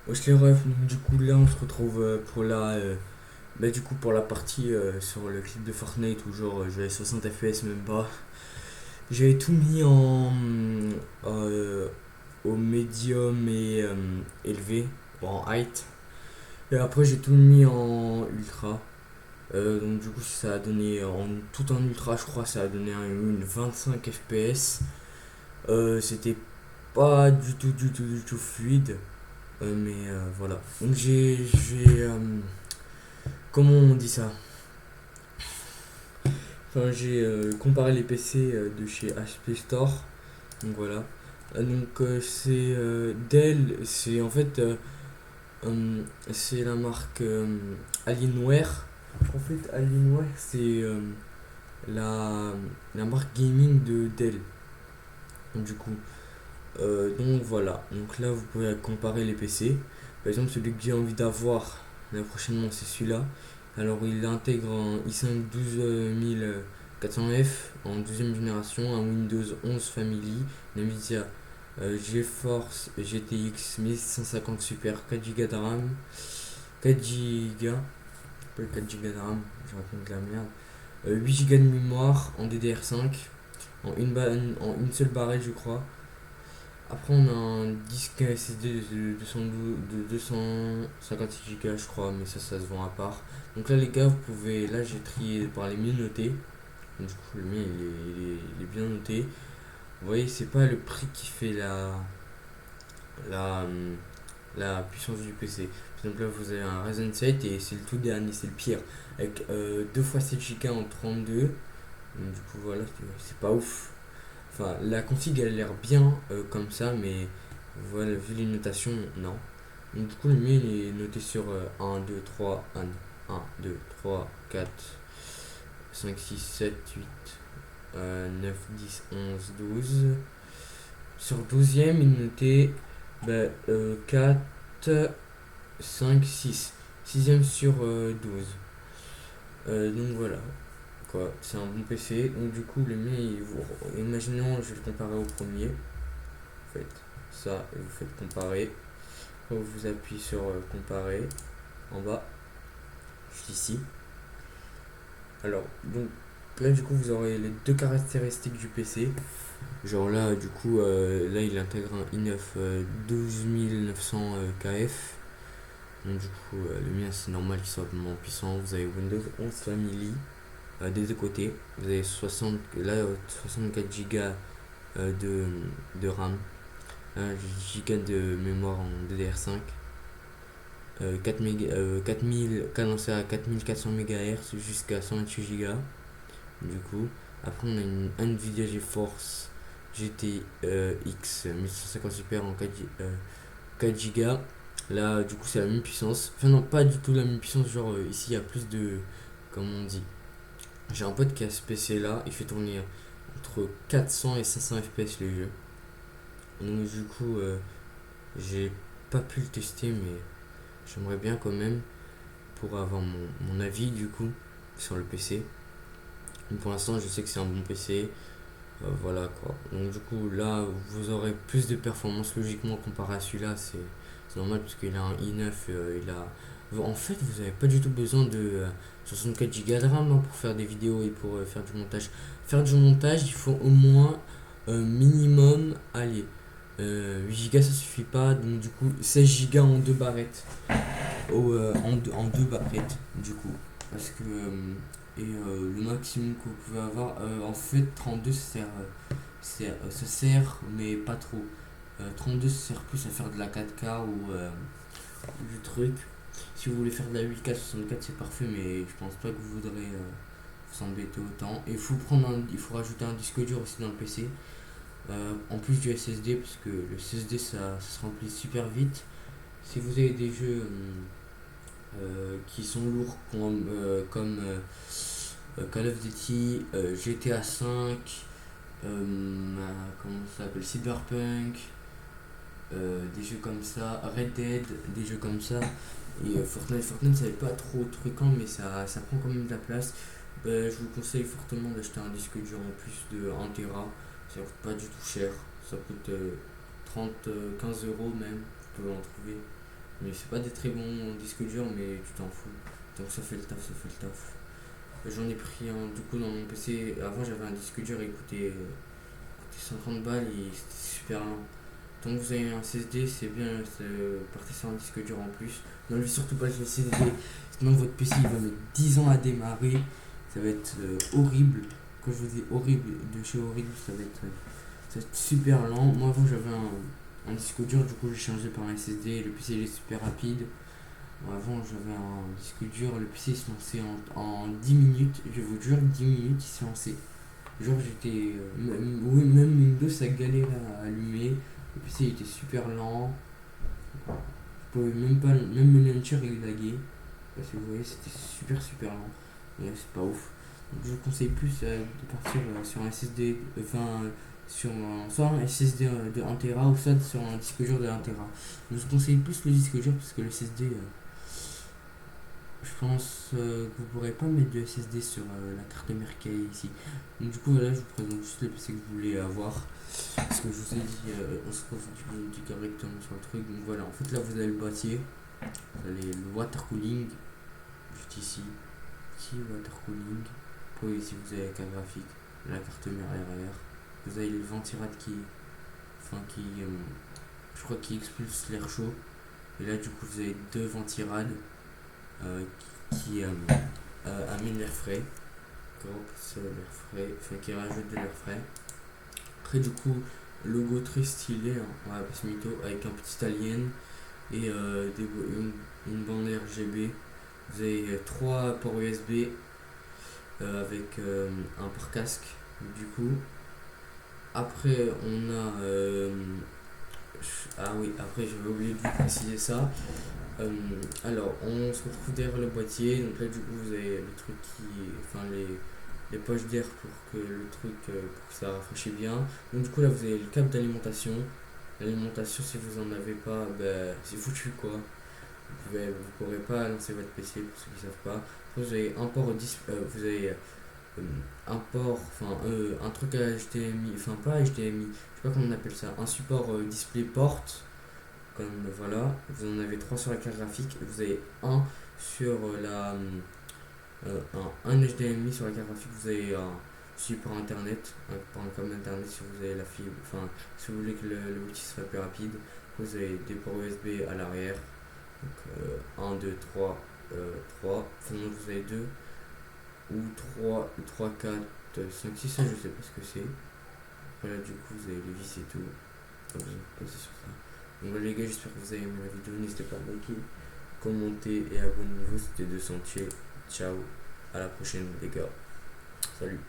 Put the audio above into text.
Wesh les refs, donc du coup là on se retrouve pour pour la partie sur le clip de Fortnite où genre je vais 60 FPS même pas. J'avais tout mis euh, au médium et élevé, en height. Et après j'ai tout mis en ultra. Donc du coup ça a donné tout en ultra je crois ça a donné une 25 FPS. C'était pas du tout fluide. Voilà. Donc comment on dit ça? Enfin, j'ai comparé les PC de chez HP Store. Donc voilà. C'est Dell, c'est en fait c'est la marque Alienware. En fait, Alienware c'est la, la marque gaming de Dell. Du coup, donc voilà. Donc là, vous pouvez comparer les PC. Par exemple, celui que j'ai envie d'avoir là prochainement, c'est celui-là. Alors, il intègre un i5 12400F en 12e génération, un Windows 11 Family, une Nvidia GeForce GTX 1150 Super, 4 Go de RAM, 4 Go, pas 4 Go de RAM, je raconte de la merde, 8 Go de mémoire en DDR5, en une seule barrette, je crois. Après, on a un disque SSD de 256 Go, je crois, mais ça se vend à part. Donc là, les gars, vous pouvez. Là, j'ai trié par les mieux notés. Donc, du coup, le mien, il est bien noté. Vous voyez, c'est pas le prix qui fait la, la puissance du PC. Par exemple, là, vous avez un Ryzen 7 et c'est le tout dernier, c'est le pire. Avec 2 fois 7 Go en 32. Donc, du coup, voilà, c'est pas ouf. Enfin, la config elle a l'air bien comme ça, mais voilà, vu les notations, non. Donc, du coup, le mien il est noté sur 1, 2, 3, 1, 2, 3, 4, 5, 6, 7, 8, 9, 10, 11, 12. Sur 12e, il est noté 4, 5, 6. 6e sur 12. Donc voilà, quoi, c'est un bon PC. Donc du coup, le mien, imaginons, je vais le comparer au premier. Vous faites ça et vous faites comparer. Vous appuyez sur comparer en bas, juste ici. Alors, donc là, du coup, vous aurez les deux caractéristiques du PC. Genre là, du coup, là, il intègre un i9 12900 KF. Donc, du coup, le mien, c'est normal qu'il soit vraiment puissant. Vous avez Windows 11 Family des deux côtés. Vous avez 64 Go de RAM, 1 Go de mémoire en DDR5, 4000 cadencé à 4400 MHz jusqu'à 128 Go. Du coup, après on a une Nvidia GeForce GTX 1150 Super en 4 Go. Là, du coup, c'est la même puissance. Enfin, non, pas du tout la même puissance. Genre, ici, il y a plus de. Comment on dit? J'ai un pote qui a ce PC là. Il fait tourner entre 400 et 500 FPS les jeux. Donc, du coup, j'ai pas pu le tester, mais j'aimerais bien quand même pour avoir mon avis du coup sur le PC. Mais pour l'instant, je sais que c'est un bon PC. Voilà quoi. Donc du coup, là, vous aurez plus de performance logiquement comparé à celui-là. C'est normal parce qu'il a un i9. En fait, vous n'avez pas du tout besoin de 64 Go de RAM hein, pour faire des vidéos et pour faire du montage. Faire du montage, il faut au moins minimum, allez, 8 Go ça suffit pas. Donc du coup, 16 Go en deux barrettes. En deux barrettes du coup parce que le maximum que vous pouvez avoir en fait 32 ça sert mais pas trop. 32 ça sert plus à faire de la 4K ou du truc. Si vous voulez faire de la 8K 64 c'est parfait, mais je pense pas que vous voudrez vous embêter autant. Et il faut rajouter un disque dur aussi dans le PC, en plus du SSD, parce que le SSD ça se remplit super vite. Si vous avez des jeux qui sont lourds comme Call of Duty, GTA 5, comment ça s'appelle, Cyberpunk, des jeux comme ça, Red Dead, des jeux comme ça. Et Fortnite ça n'est pas trop truquant, mais ça prend quand même de la place. Je vous conseille fortement d'acheter un disque dur en plus de 1 Tera. Ça coûte pas du tout cher, ça coûte 30 15 euros même, vous pouvez en trouver. Mais c'est pas des très bons disques durs, mais tu t'en fous. Donc ça fait le taf, ça fait le taf. J'en ai pris un du coup dans mon PC. Avant j'avais un disque dur, il coûtait 50 balles et c'était super lent. Tant que vous avez un SSD, c'est bien, partez sur un disque dur en plus. N'enlevez surtout pas le SSD, sinon votre PC il va mettre 10 ans à démarrer. Ça va être horrible. Quand je vous dis horrible, de chez horrible, ça va être super lent. Moi avant j'avais un disque dur, du coup j'ai changé par un SSD. Le PC il est super rapide. Bon, avant j'avais un disque dur, le PC il se lançait en 10 minutes. Je vous jure, 10 minutes il s'est lancé. Genre j'étais. Oui, même Windows ça galérait à allumer. Le PC il était super lent. Je pouvais même pas. Même le launcher il laguait. Parce que vous voyez c'était super super lent. Mais c'est pas ouf. Donc je vous conseille plus de partir sur un SSD. Enfin soit un SSD de 1 Tera ou soit sur un disque dur de 1 Tera. Je vous conseille plus le disque dur parce que le SSD. Je pense que vous pourrez pas mettre de SSD sur la carte mère qu'il y a ici. Donc, du coup, voilà, je vous présente juste le PC que vous voulez avoir. Parce que je vous ai dit, on se pose directement sur le truc. Donc voilà, en fait là vous avez le boîtier, vous avez le water cooling, juste ici. Ici, water cooling. Puis ici vous avez la carte graphique, la carte mère arrière. Vous avez le ventirad je crois qui expulse l'air chaud. Et là du coup vous avez deux ventirades euh, qui amènent l'air frais. C'est l'air frais, enfin qui rajoute de l'air frais. Après du coup, logo très stylé, hein, on va pas se mytho, avec un petit alien et une bande RGB. Vous avez trois ports USB avec un port casque du coup. Après on a ah oui, après j'avais oublié de vous préciser ça. Alors on se retrouve derrière le boîtier, donc là du coup vous avez le truc enfin les poches d'air pour que le truc, pour que ça rafraîchisse bien. Donc du coup là vous avez le câble d'alimentation. L'alimentation si vous en avez pas, ben, c'est foutu quoi. Vous pourrez pas lancer votre PC pour ceux qui savent pas. Après, vous avez un port vous avez un port, enfin un truc à HDMI, enfin pas HDMI, je sais pas comment on appelle ça, un support display port. Comme voilà, vous en avez trois sur la carte graphique, vous avez un sur un HDMI sur la carte graphique, vous avez un support internet, par un câble internet si vous avez la fibre, enfin si vous voulez que le wifi soit plus rapide. Vous avez des ports USB à l'arrière, donc 1, 2, 3, 3, enfin non, vous avez 2 ou 3, 3 4 5 6 ça je sais pas ce que c'est. Voilà, du coup vous avez les vis et tout. Pas besoin de passer sur ça. Donc voilà les gars, j'espère que vous avez aimé la vidéo, n'hésitez pas à liker, commenter et abonnez-vous, c'était 200 Ciao, à la prochaine les gars, salut.